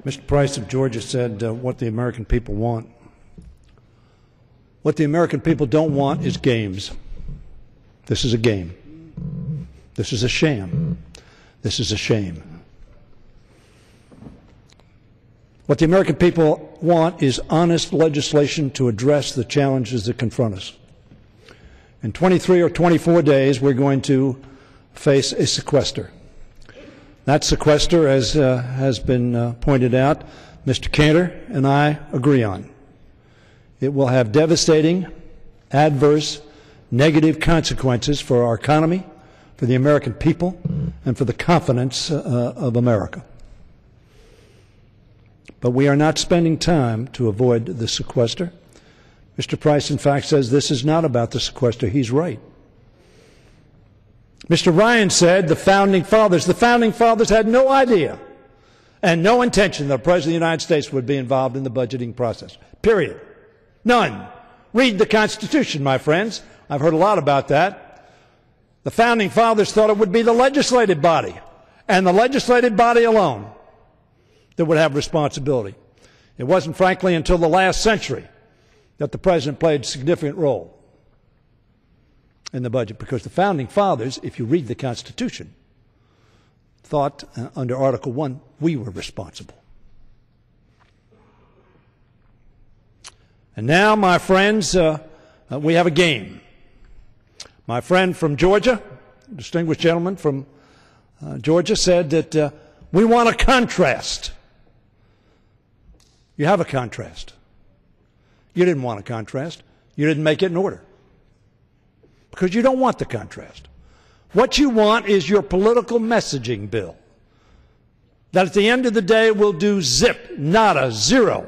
Mr. Price of Georgia said what the American people want. What the American people don't want is games. This is a game. This is a sham. This is a shame. What the American people want is honest legislation to address the challenges that confront us. In 23 or 24 days, we're going to face a sequester. That sequester, as has been pointed out, Mr. Cantor and I agree on. It will have devastating, adverse, negative consequences for our economy, for the American people, and for the confidence of America. But we are not spending time to avoid the sequester. Mr. Price, in fact, says this is not about the sequester. He's right. Mr. Ryan said the Founding Fathers had no idea and no intention that the President of the United States would be involved in the budgeting process. Period. None. Read the Constitution, my friends. I've heard a lot about that. The Founding Fathers thought it would be the legislative body, and the legislative body alone, that would have responsibility. It wasn't, frankly, until the last century that the President played a significant role in the budget, because the Founding Fathers, if you read the Constitution, thought under Article 1 we were responsible. And now, my friends, we have a game. My friend from Georgia, a distinguished gentleman from Georgia, said that we want a contrast. You have a contrast. You didn't want a contrast. You didn't make it in order, because you don't want the contrast. What you want is your political messaging bill that at the end of the day will do zip, nada, zero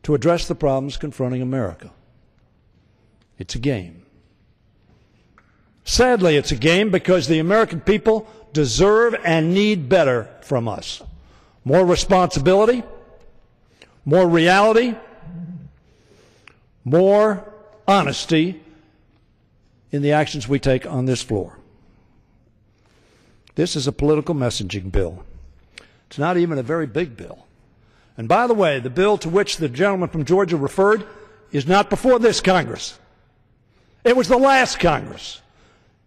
to address the problems confronting America. It's a game. Sadly, it's a game because the American people deserve and need better from us. More responsibility, more reality, more honesty in the actions we take on this floor. This is a political messaging bill. It's not even a very big bill. And by the way, the bill to which the gentleman from Georgia referred is not before this Congress. It was the last Congress.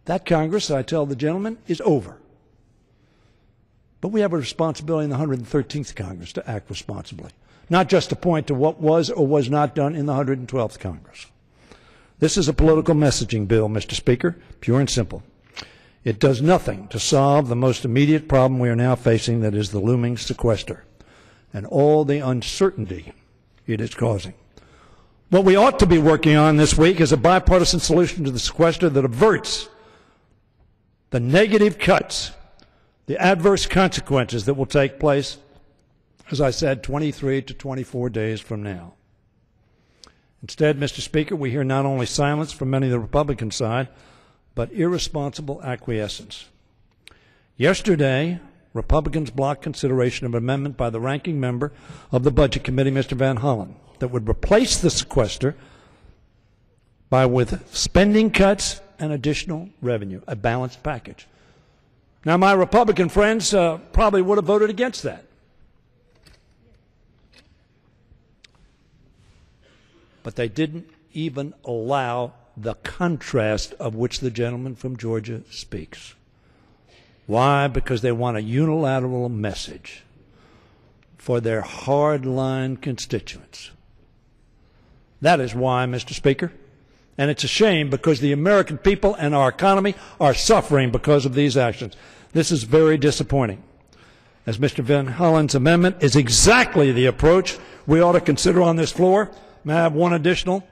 That Congress, I tell the gentleman, is over. But we have a responsibility in the 113th Congress to act responsibly, not just to point to what was or was not done in the 112th Congress. This is a political messaging bill, Mr. Speaker, pure and simple. It does nothing to solve the most immediate problem we are now facing, that is the looming sequester and all the uncertainty it is causing. What we ought to be working on this week is a bipartisan solution to the sequester that averts the negative cuts, the adverse consequences that will take place, as I said, 23 to 24 days from now. Instead, Mr. Speaker, we hear not only silence from many of the Republican side, but irresponsible acquiescence. Yesterday, Republicans blocked consideration of an amendment by the ranking member of the Budget Committee, Mr. Van Hollen, that would replace the sequester with spending cuts and additional revenue, a balanced package. Now, my Republican friends probably would have voted against that. But they didn't even allow the contrast of which the gentleman from Georgia speaks. Why? Because they want a unilateral message for their hardline constituents. That is why, Mr. Speaker. And it's a shame, because the American people and our economy are suffering because of these actions. This is very disappointing, as Mr. Van Hollen's amendment is exactly the approach we ought to consider on this floor. May I have one additional?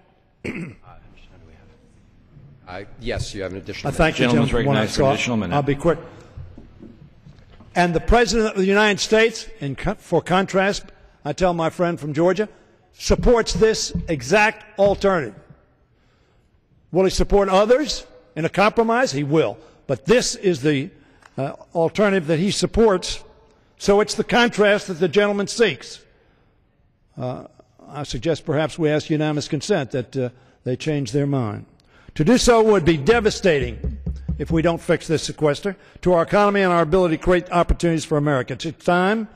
Yes, you have an additional. I thank you, gentleman's recognized for an additional minute. I'll be quick. And the President of the United States, for contrast, I tell my friend from Georgia, supports this exact alternative. Will he support others in a compromise? He will. But this is the alternative that he supports, so it's the contrast that the gentleman seeks. I suggest perhaps we ask unanimous consent that they change their mind. To do so would be devastating if we don't fix this sequester to our economy and our ability to create opportunities for America. It's time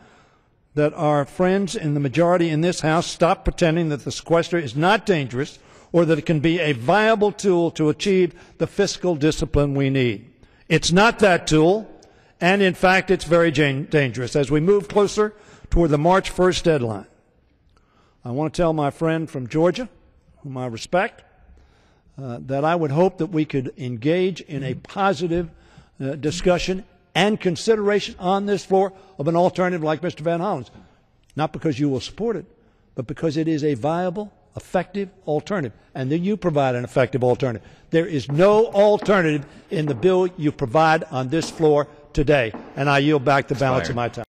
that our friends in the majority in this House stop pretending that the sequester is not dangerous or that it can be a viable tool to achieve the fiscal discipline we need. It's not that tool, and in fact, it's very dangerous. As we move closer toward the March 1st deadline, I want to tell my friend from Georgia, whom I respect, that I would hope that we could engage in a positive discussion and consideration on this floor of an alternative like Mr. Van Hollen's. Not because you will support it, but because it is a viable, effective alternative, and then you provide an effective alternative. There is no alternative in the bill you provide on this floor today, and I yield back the balance of my time.